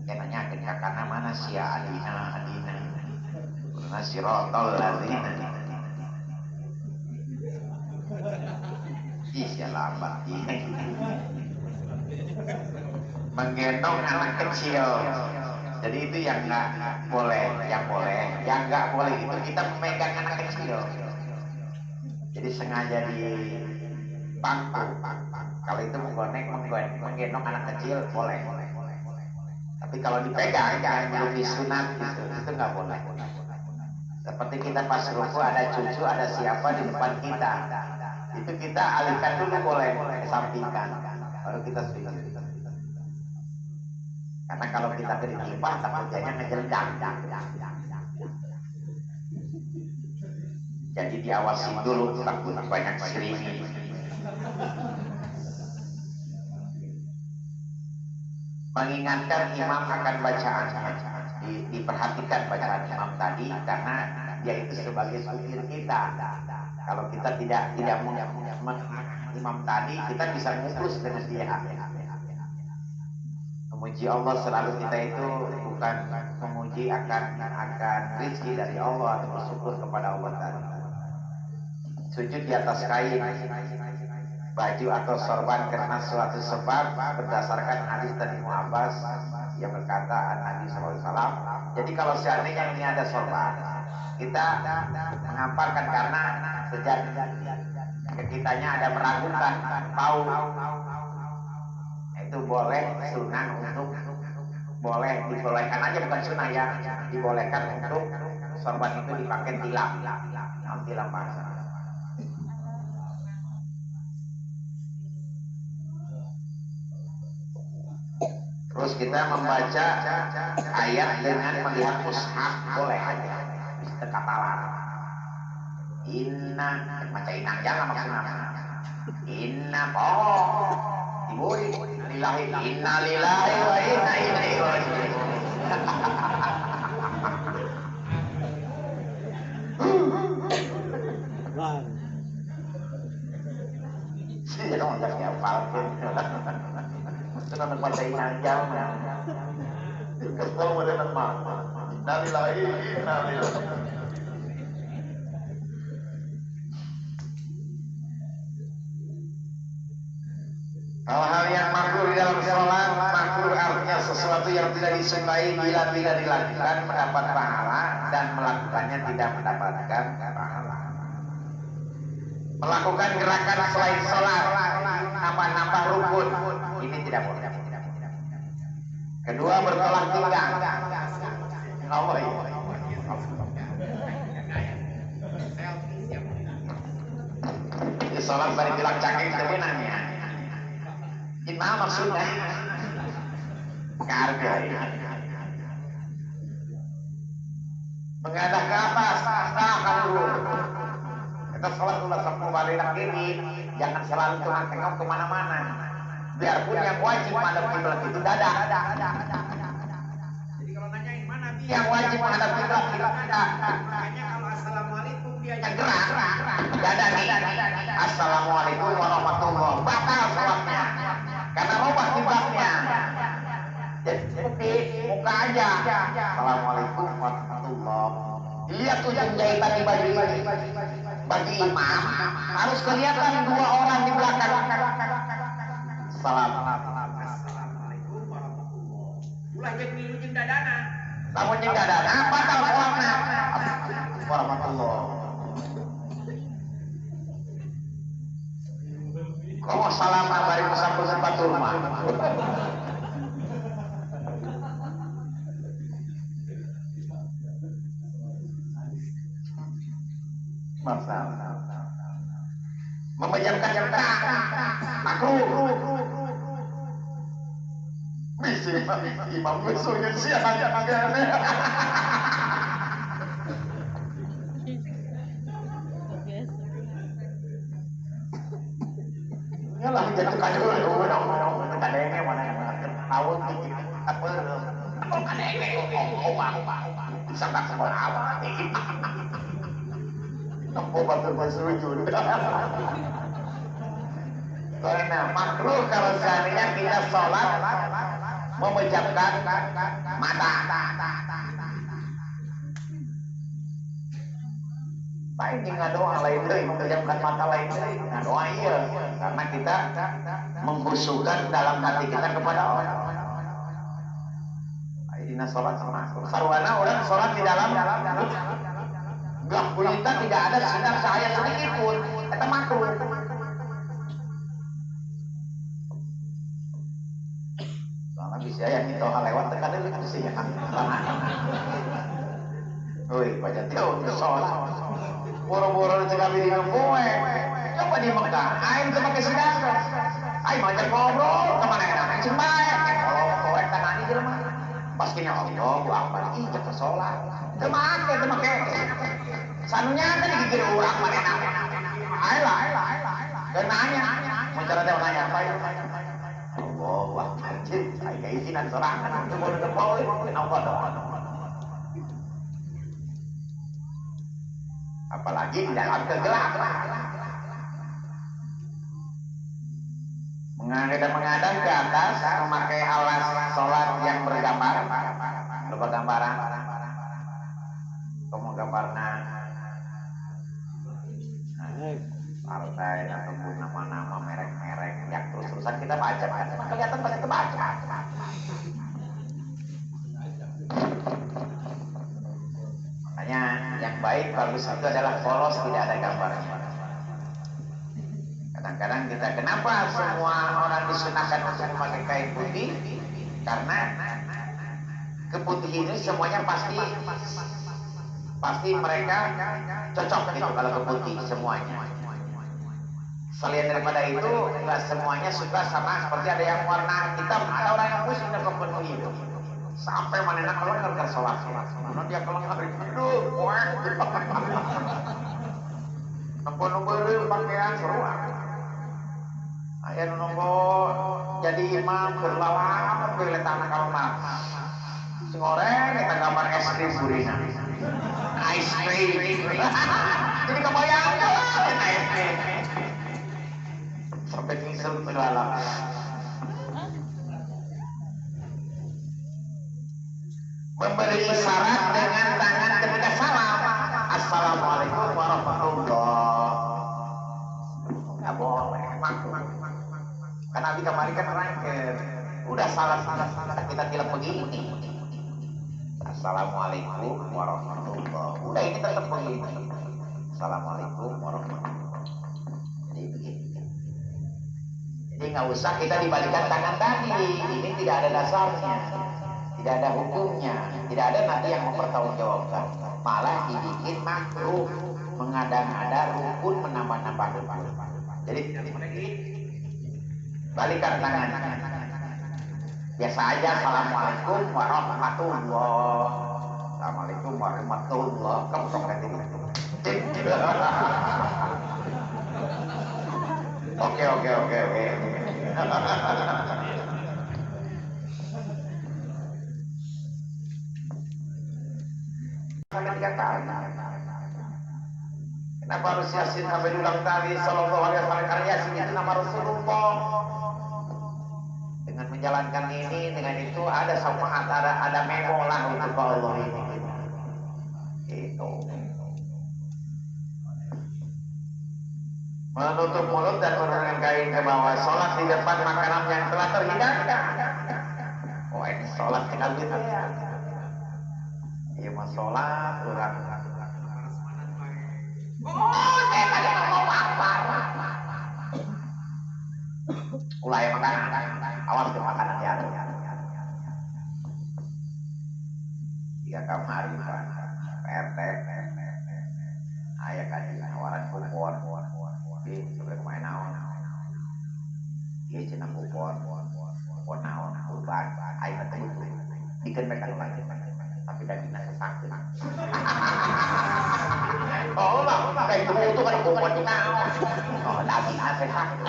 Kenanya kakaknya mana si adina. Karena si rotol lazina. Iya lambat menggendong anak kecil. Jadi itu yang nggak boleh, yang nggak boleh itu kita memegang anak kecil. Jadi sengaja di bangku. Kalau itu menggendong anak kecil boleh. Tapi kalau dipegang yang belum disunat itu nggak boleh. Seperti kita pas ruku ada cucu, ada siapa di depan kita. Itu kita alihkan dulu, boleh kesampingkan, baru kita sujud. Karena kalau kita berjibah takutnya ngejeldang. Jadi diawasi dulu, takut banyak sirimi. Mengingatkan imam akan bacaannya, diperhatikan bacaan imam tadi karena dia itu sebagai supir kita. Kalau kita tidak imam tadi, kita bisa ngumpulus dengan dia. Memuji Allah selalu kita itu bukan memuji akan rezeki dari Allah atau bersyukur kepada Allah tadi. Sujud di atas kain, baju atau sorban karena suatu sebab berdasarkan hadis dari Mu'abbas yang berkata Nabi SAW. Jadi kalau seandainya ini ada sorban, kita mengamparkan karena sejak kitanya ada meragukan bau, itu boleh sunnah untuk boleh dibolehkan aja, bukan sunnah ya, dibolehkan untuk sorban itu dipakai tilam, tilam bahasa. Terus kita membaca ayat dengan melihat mushaf boleh aja, bisa kapalan. Inna, baca inang jangan maksudnya. Inna Ibu, lillahi, inna lillahi wa inna ilaihi raji'un. Sih, dong enggak ngapalin. Mesti nang baca inang jangan. Kesel modern mah. Inna lillahi, inna ilaihi. Hal-hal yang makruh di dalam sholat, makruh artinya sesuatu yang tidak disukai bila tidak dilakukan mendapat pahala dan melakukannya tidak mendapatkan pahala. Melakukan gerakan selain sholat, nambah-nambah rukun, ini tidak boleh. Kedua, bertolak pinggang. Oh iya. Di sholat bari bilang cangking sebenarnya. Gimana maksudnya? Kargai. Mengadah ke atas, tahan dulu. Kita sholat ulah 10 kali kiri, jangan selalu tengok kemana-mana. Biarpun yang wajib menghadap kiblat itu dada. Jadi kalau nanyain mana yang wajib menghadap kiblat kita, makanya kalau assalamualaikum dia gerak, dada nih. Assalamualaikum warahmatullahi wabarakatuh. Batal sholatnya. Karena robah kiblatnya. Jadi seperti muka aja. Assalamualaikum warahmatullahi wabarakatuh. Lihat ujung jahitan di baju ini. Bagi imam harus kelihatan 2 orang di belakang. Assalamualaikum warahmatullahi wabarakatuh. Ulah jadi ujung dadana. Namun jeung dadana batal sholatna. Warahmatullahi. Kau salam bari musafir batur mah. Masalah. Memejamkan mata. Makruh. Bisa imam besoknya siapa yang agak-agak. Yalah jatuh kacau kadangnya mana yang tahun apa kadangnya bisa tak sekolah apa nampu batu sujud. Karena makruh kalau seandainya kita sholat memejamkan mata. Lain di ngadoa lain deh, memejamkan mata lain deh. Ngadoa iya, karena kita mengkhusyukkan dalam hati kita kepada Allah. Aidina sholat sama sarwana orang sholat di dalam gak kulita tidak ada sinar cahaya sedikit pun. Itu makruh. Soalnya bisa yang itu hal lewat tekan dulu kan sih ya. Woi, baca tahu sholat. Boro-boro cekap di poe. Coba di Mekah, aing teu make sedekah. Aing mah ngobrol kemana enak cing bae. Kalau poe tanah di jelema. Pas kena Allah, Akbar ih cepat sholat. Teu make. Sanunya teh digigir urang mah enak. Ayolah. Kenanya. Mun cara teh nanya apa ya? Allahu Akbar. Aing keizinan sorangan teu mau deuk poe. Allah. Apalagi di dalam kegelapan. Mengadang ke atas, memakai alas sholat yang bergambar, bergambaran. Kamu gambarna partai ataupun nama-nama merek-merek yang terus-terusan kita baca kan, kelihatan pasti kebaca. Makanya yang baik bagus itu adalah polos, tidak ada gambarnya. Kadang-kadang kita, kenapa semua orang disunahkan untuk memakai kain putih? Karena keputihan ini semuanya pasti mereka cocok gitu kalau ke putih semuanya. Selain daripada itu, nggak semuanya suka sama, seperti ada yang warna hitam, ada orang yang muslim yang kepenuhi itu. Sampai mana nak kalau nggak sholat, mana dia kalau nggak itu, wah, nempel pakaian seruan. Ayah nunggu jadi imam berlawan beli tanah kalau mah. Singoreng kita gambar es krim burina, ice cream. Jadi kebayang kan es krim. Sampai kisah berlalang. Memberi isyarat dengan tangan ketika salam. Assalamualaikum warahmatullahi. Nggak boleh, karena Nabi kemarin kan rangker. Udah salah kita bilang begini. Assalamualaikum warahmatullahi. Udah ini tetap begini. Assalamualaikum warahmatullahi. Jadi begini. Jadi nggak usah kita dibalikan tangan tadi. Ini tidak ada dasarnya, tidak ada hukumnya, tidak ada nanti yang mempertanggungjawabkan. Malah dibikin makruh, mengada-ngada rukun, menambah-nambah rukun. Jadi balikan tangan. Biasa aja. Assalamualaikum warahmatullahi. Assalamualaikum warahmatullahi. Keprok nanti. Oke. Sampai 3 kali. Kenapa harus Yasin sampai diulang kali? Sallallahu alaihi wasallam, karena Yasin itu nama Rasulullah. Dengan menjalankan ini, dengan itu ada syafaat, ada memo lah untuk Allah ini. Itu. Menutup mulut dan menurunkan kain ke bawah. Sholat di depan makanan yang telah terhidangkan. Oh, ini sholat tinggal gitu. Iya mau sholat kurang. Oh, saya tadi mau lapar. Ulai makanan. Awas ke makanan ya. 3 kamar Pak. PRT. Ayah kasih tawaran kupon. Di sebelum main naon. Dia cenah kupon naon kurban. Ayah betul. Bikin mereka lagi. Tapi dagingnya sesakit. Oh lah, kayak itu kan kupon di naon. Oh, dagingnya sesakit.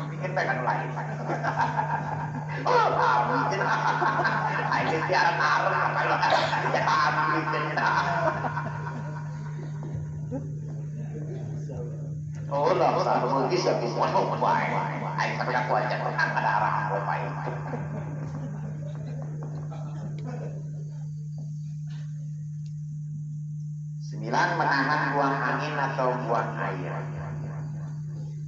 Bikin mereka lagi. Oh, bikin. Ayah tiara naruh apa lo? Ya bikin. Oh lah, sama mungkin sebisa mau baik. Ayah sampai aku aja kan ada arah gue baik. 9, menahan buang angin atau buang air.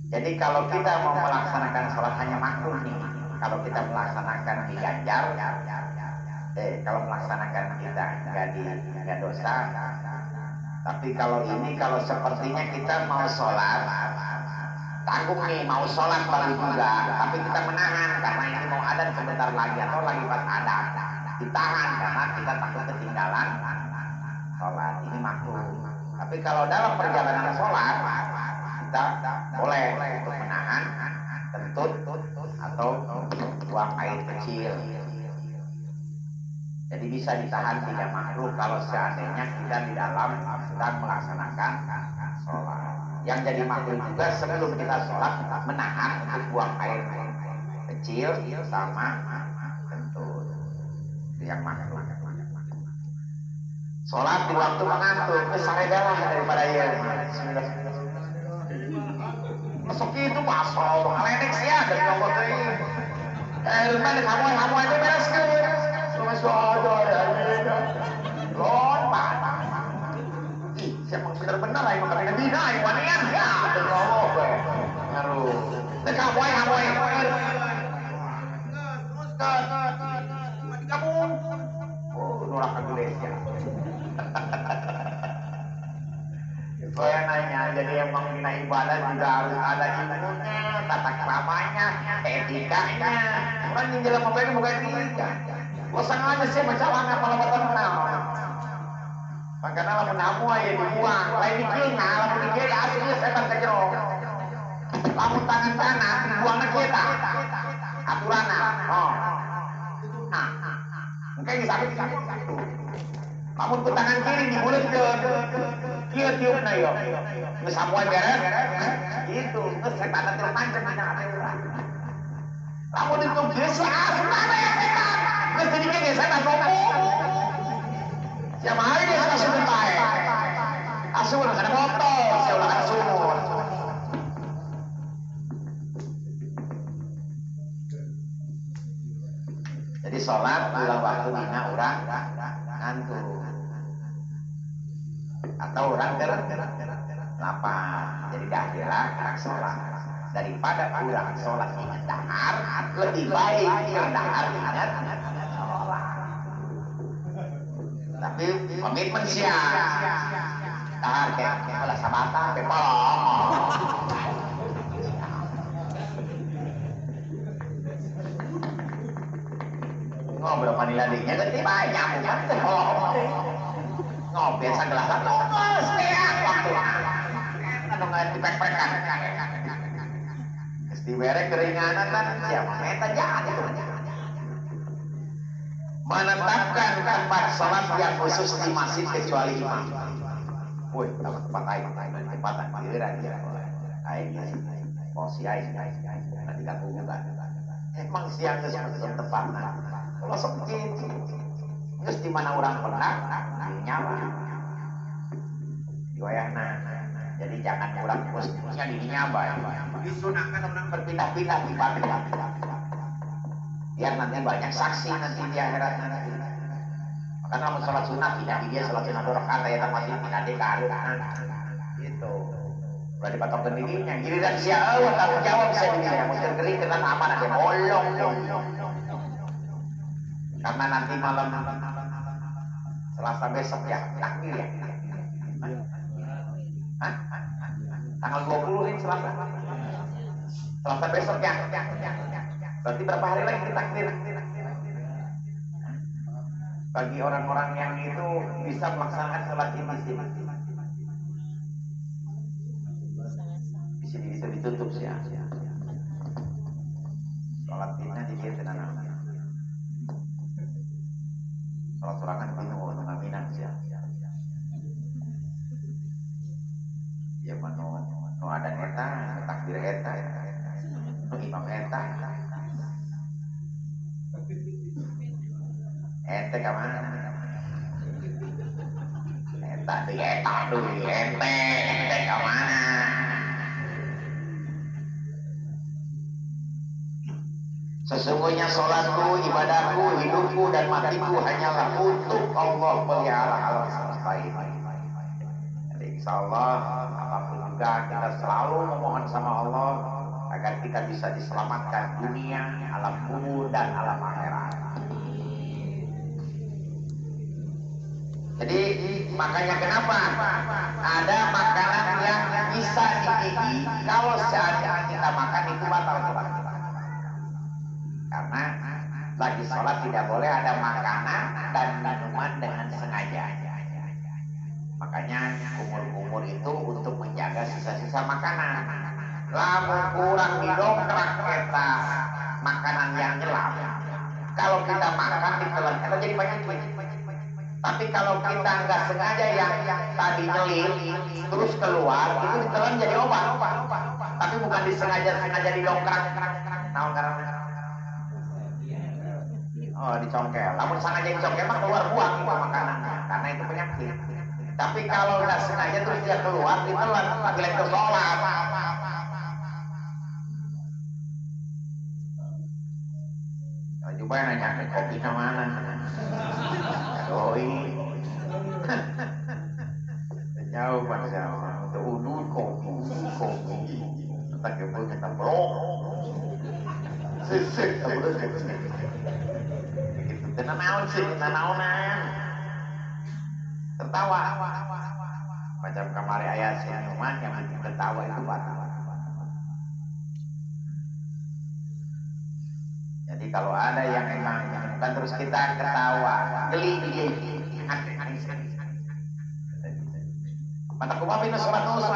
Jadi kalau kita mau melaksanakan sholat hanya makruh nih. Kalau kita melaksanakan di ganjar, kalau melaksanakan kita nggak dosa. Tapi kalau ini, kalau sepertinya kita mau sholat, tanggung nih mau sholat baru juga, tapi kita menahan karena ini mau adzan sebentar lagi atau lagi pas adzan, ditahan karena kita takut ketinggalan sholat. Ini makruh. Tapi kalau dalam perjalanan sholat kita boleh untuk menahan kentut atau buang air kecil. Jadi bisa ditahan, tidak makruh kalau seandainya kita di dalam sedang melaksanakan sholat. Yang jadi makruh juga sebelum kita sholat menahan untuk buang air kecil sama kentut. Itu yang makruh. Sholat di waktu mengantuk, kesaredalah daripada ya. Masuk itu pasal, alenek sih ada yang ngomong ini. Rumah di kamu aja beres ke. Masuk ada ya. Lompat. Ih, siapa benar-benar lah yang makan dina, yang wanian ya. Ngomong be. Ngaruh. Dan kamu. Kamu. Oh, norak Indonesia. Saya nanya, jadi emang bina ibadah juga harus ada ilmunya, tata keramanya, etikanya. Orang yang jalan mobil bukan etika. Lo sengaja sih masalahnya kalau betul kenal. Makanya lamun namu aja dibuang, lain dikilna, lamun dikiri aslinya setan kejero. Lamun tangan kanan dibuangnya kita, aturanna. Oh, nah, mungkin disakit. Lamun ke tangan kiri di mulut ke kieu tiupna yo. Geus samuai beres. Gitu, geus setan teh pancen dina hati urang. Lamun ditiup geus asmana ya setan. Geus sedikit ge setan sombong. Siapa hari dia sudah sumur baik. Asumur kada motor, saya ulah kada sumur. Jadi sholat ulang waktu dina urang ngantuk. Atau orang lapar. Jadi dahirah orang sholat. Daripada orang sholat ingat dahar, lebih baik yang dahar ingat sholat. Tapi komitmen siap. Dahar kayak kalau sabata, kayak polong. Ngobrol paniladinya gede banyak bukan ngobrol segelas satu setiap waktu anu nggak dipek-pekan mesti berek keringanan kan siapa meta jadi menetapkan tempat sholat yang khusus di masjid kecuali imam. Woi, tempat aing tempatan giliran ya aing posisi aing nanti kan juga emang siang geus meureun tepatna. Kalau seperti itu, terus di mana orang pernah nyawa, diwayahna. Jadi jangan orang posisinya di nyawa. Disunahkan orang berpindah-pindah di batu. Biar nanti banyak saksi nanti di akhirat nanti. Makanya kalau sholat sunnah tidak dia sholat sunnah 2 rakaat ya masih pindah di keharusan. Gitu. Udah dipatok dirinya. Giliran siapa tanggung jawab bisa dirinya. Mesti gering dengan aman ada bolong. Karena nanti malam Selasa besok ya takbir ya. Hah? Tanggal 20 ini Selasa. Selasa besok ya. Berarti berapa hari lagi kita takbir? Bagi orang-orang yang itu bisa melaksanakan sholat di sini. Di sini bisa ditutup sih ya. Sholat ini di sini tenang. Kalau sorangan bingung untuk ngaminan sih. Ya mano ada eta, takbir eta, imam eta. Ente ke mana? Eta di eta dulu, ente ke mana? Sesungguhnya sholatku, ibadahku, hidupku, dan matiku hanyalah untuk Allah pelihara alam semesta ini. Jadi insya Allah, apapun juga kita selalu memohon sama Allah agar kita bisa diselamatkan dunia, alam kubur, dan alam akhirat. Jadi makanya kenapa ada makanan yang bisa digigit kalau seandainya kita makan itu batal sholat. Karena lagi sholat tidak boleh ada makanan dan minuman dengan sengaja. Makanya kumur-kumur itu untuk menjaga sisa-sisa makanan. Lamun kurang didongkrak kita makanan yang gelap. Kalau kita makan ditelan, kita jadi penyakit. Tapi kalau kita nggak sengaja yang tadi nyelip terus keluar, itu ditelan jadi obat. Tapi bukan disengaja didongkrak. Tahu karena oh dicongkel. Namun sengaja dicongkel mah keluar buang itu makanan karena itu penyakit. Tapi kalau nggak sengaja terus dia keluar ditelan lagi ke sholat. Coba nanya kopi mana? Doi. Jauh bangsa. Untuk kopi. Tak kebun kita blok. Sesek abis. Kita naon sih, kita naonan. tertawa. Macam kemarin ayat senyuman yang bikin ketawa itu batal. Jadi kalau ada yang emang menemukan terus kita ketawa, geli. Mata kumaha pinus surat nusu,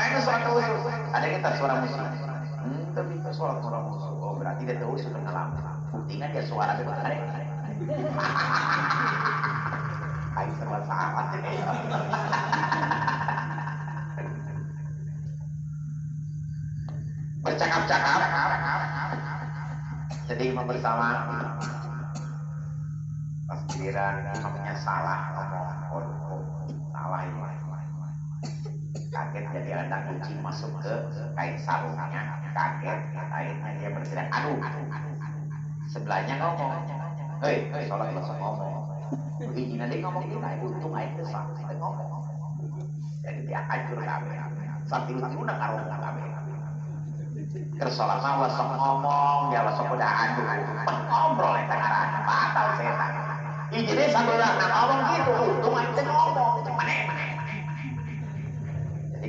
ada kita suara musik. Tapi itu suara musuh. Oh berarti dia tahu sudah ngalamin. Buktinya dia suara bebas. Ayo serba salah. Bercakap-cakap. Jadi imam bersama. Pas giliran imamnya salah ngomong, salah ini. Kaget jadi anak kucing masuk ke kain sarungnya, kaget akhirnya dia berteriak aduh, sebelahnya ngomong, hei sholat langsung ngomong, begini nanti ngomong kita untung aja sampai ngomong, jadi dia hancur kami, sambil lunak karung kami, kersolat mah langsung ngomong, dia langsung udah aduh, ngobrol yang tengah batal setan, jadi sambil ngomong gitu, untung aja ngomong, mana.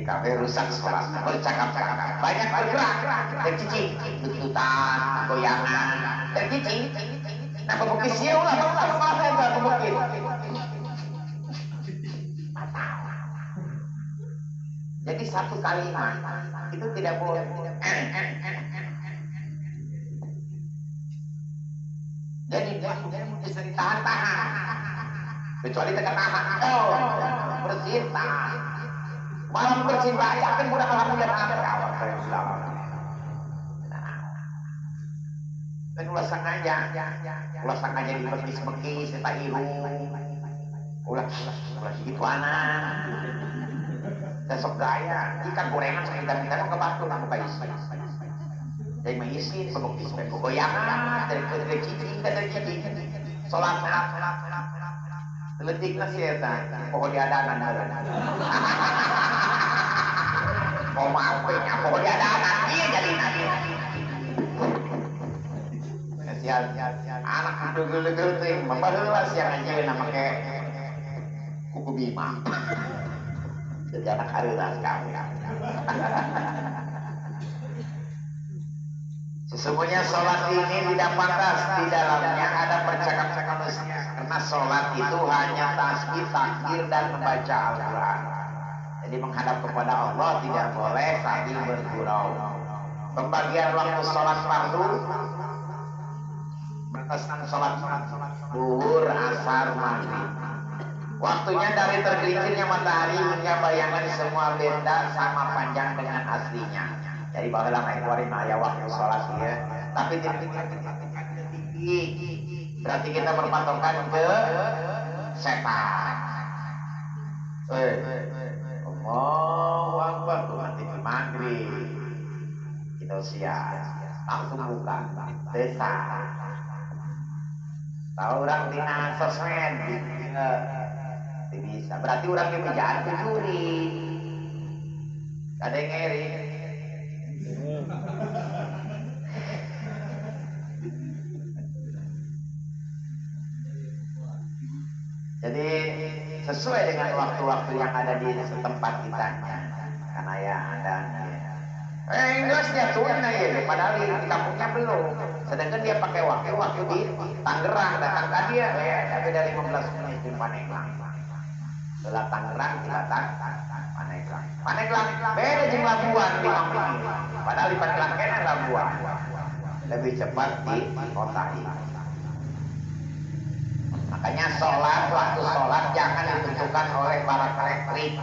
Kafe rusak sholat, bercakap-cakap, banyak bergerak, tercicing, tuntutan, goyangan, tercicing, nah pembukis siau lah, apa itu pembukis? Jadi satu kalimat itu tidak boleh. Jadi bisa ditahan-tahan, kecuali tahan, bersih tahan. Malam bersih baca kan mudah alhamdulillah awal saya bilang. Dan ulah sengaja di bekis-bekis, kita irung, ulah gitu anak. Dan sok gaya, ikan gorengan sekitar-kitar ke batu nak buka isi. Jadi mengisi pembukis, goyangan dari cicing ke cicing, sholat. Letik nasi eta, pokok diadanan mau maafnya, pokok diadanan iya jadi nabi. Kasihan anak itu gele-gele membaheula siang anjeunna make kuku bima. Jadi anak hareuna kami. Sesungguhnya sholat ini tidak pantas di dalamnya ada percakapan manusia. Karena sholat itu hanya tasbih, takbir, dan membaca Al-Quran. Jadi menghadap kepada Allah tidak boleh sambil bergurau. Pembagian waktu sholat fardu, batasan sholat zuhur, asar, maghrib. Waktunya dari tergelincirnya matahari hingga bayangan semua benda sama panjang dengan aslinya. Jadi baheula main keluarin aya waktu sholat ya. Tapi tidak tinggi. Berarti kita berpatokan ke setan. Allahu Akbar tuh nanti di maghrib. Kita siap. Langsung buka. Desa. Tahu orang dina sosmed bisa. Berarti orang yang bijaan pencuri. Ada yang ngeri. Jadi sesuai dengan waktu-waktu yang ada di setempat kita, karena ya ada enggak dia turun aja, padahal di kampungnya belum. Sedangkan dia pakai waktu di Tangerang, datang ke dia, tapi dari 15 menit di Paneglang. Setelah Tangerang kita Paneglang. Paneglang beda jeung Labuan 5 menit. Padahal di Paneglang kena Labuan. Lebih cepat di kota ini. Makanya waktu sholat jangan ditentukan oleh para elektrik.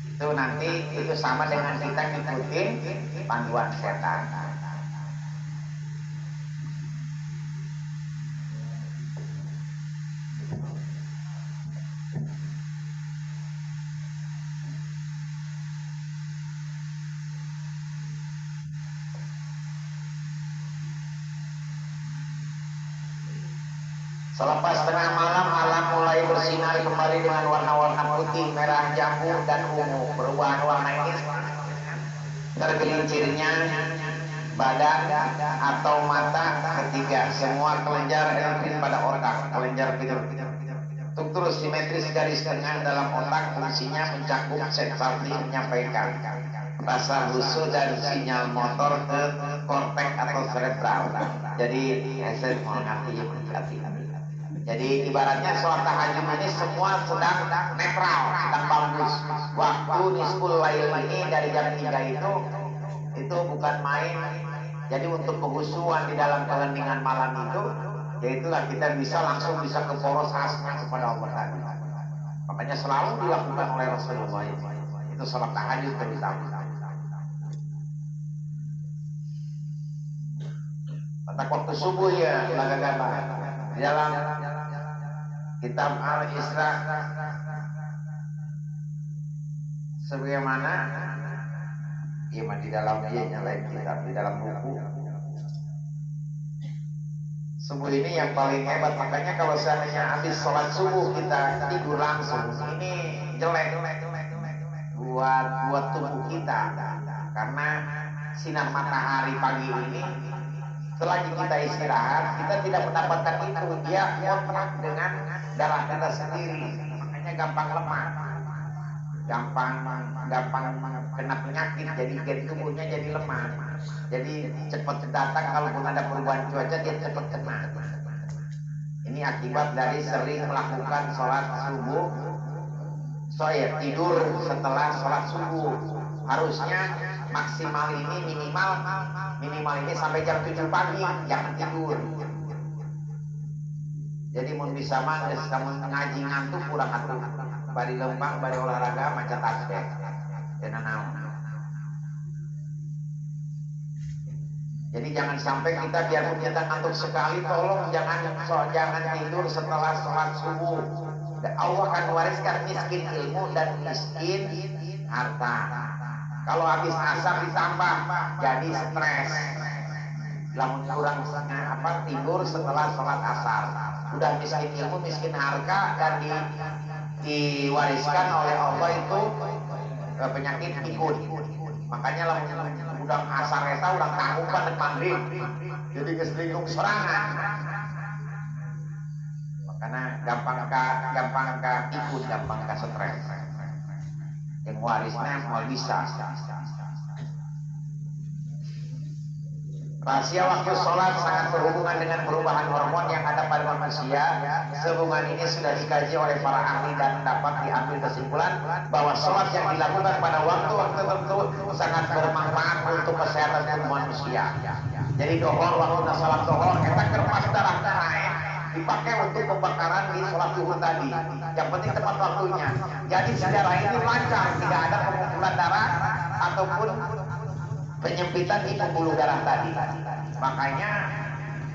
Itu nanti itu sama dengan kita ngikutin panduan setan. Selepas tengah malam, alam mulai bersinar kembali dengan warna-warna putih, merah, jambu, dan ungu. Perubahan warna ini tergelincirnya badan atau mata ketiga. Semua kelenjar elektrik pada otak, kelenjar tidur. Struktur simetris garis tengah dalam otak fungsinya mencakup sensasi menyampaikan rasa khusus dan sinyal motor ke korteks atau cerebral. Jadi saya mau ngerti hati. Jadi ibaratnya sholat tahajud ini semua sedang netral, sedang bagus. Waktu nisful lail ini dari jam 3 itu bukan main. Jadi untuk kehusuan di dalam keheningan malam itu, yaitulah kita langsung bisa ke poros asma kepada Allah tadi. Makanya selalu dilakukan oleh Rasulullah itu sholat tahajud terutama. Pada waktu subuh ya, di dalam kitab Al-Isra sebagaimana ya di dalam lain kitab, di dalam buku subuh ini yang paling hebat. Makanya kalau seandainya habis sholat subuh kita tidur langsung, ini jelek buat tubuh kita, karena sinar matahari pagi ini selagi kita istirahat kita tidak mendapatkan itu, dia kontrak dengan darah kita sendiri, makanya gampang lemah, gampang kena penyakit, jadi gen tubuhnya jadi lemah, jadi cepat datang kalaupun ada perubahan cuaca dia cepat kena. Ini akibat dari sering melakukan sholat subuh, tidur setelah sholat subuh. Harusnya maksimal ini minimal ini sampai jam 7 pagi jangan tidur. Jadi mau bisa mah kamu ngaji ngantuk kurang atuh, bari lempang bari olahraga maca tasbih dan naon. Jadi jangan sampai kita biarpun kita ngantuk sekali, tolong jangan tidur setelah sholat subuh. Dan Allah akan wariskan miskin ilmu dan miskin harta. Kalau habis asar ditambah jadi stres. Lamun kurang tidur setelah sholat asar, udah miskin ilmu, miskin harta, dan diwariskan oleh Allah itu penyakit pikun. Makanya lamun udang asar eta udang tahu kan maghrib, jadi keselingkuh serangan. Makanya gampang ka pikun, gampang ka stres. Yang warisnya mau bisa. Rahasia waktu sholat sangat berhubungan dengan perubahan hormon yang ada pada manusia. Sehubungan ini sudah dikaji oleh para ahli dan dapat diambil kesimpulan bahwa sholat yang dilakukan pada waktu-waktu tertentu sangat bermanfaat untuk kesehatan tubuh manusia. Jadi dohor, waktu sholat dohor, kita kerpas darah dipakai untuk pembakaran di sholat zuhur tadi. Yang penting tepat waktunya. Jadi si darah ini lancar, tidak ada pengumpulan darah ataupun penyempitan di pembuluh darah tadi. Makanya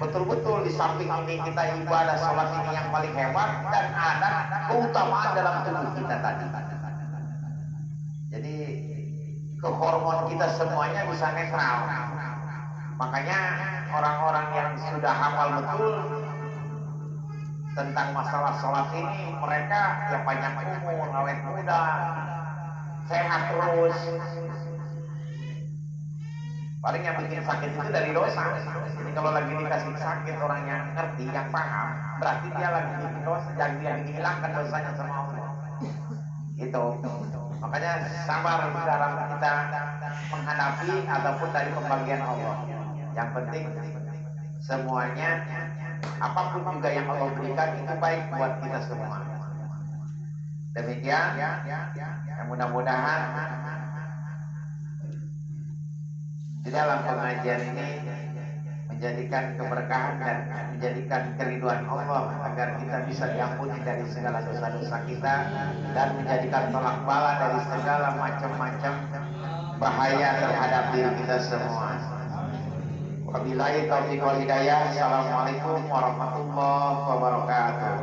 betul-betul di samping ini kita ibadah sholat ini yang paling hebat dan ada keutamaan dalam tubuh kita tadi. Jadi ke hormon kita semuanya bisa netral. Makanya orang-orang yang sudah hafal betul tentang masalah sholat ini, mereka ya panjang umur, awet muda, sehat terus. Paling yang bikin sakit itu dari dosa. Jadi kalau lagi dikasih sakit orang yang ngerti, yang paham, berarti dia lagi bikin dosa, yang dia menghilangkan dosanya sama Allah. Itu. Makanya sabar dalam kita menghadapi ataupun dari pembagian Allah. Yang penting semuanya, apapun juga yang Allah berikan itu baik buat kita semua. Demikian, mudah-mudahan di dalam pengajian ini menjadikan keberkahan dan menjadikan keriduan Allah agar kita bisa diampuni dari segala dosa-dosa kita dan menjadikan tolak bala dari segala macam-macam bahaya terhadap diri kita semua. Wabillahi taufiq wal hidayah. Assalamualaikum warahmatullahi wabarakatuh.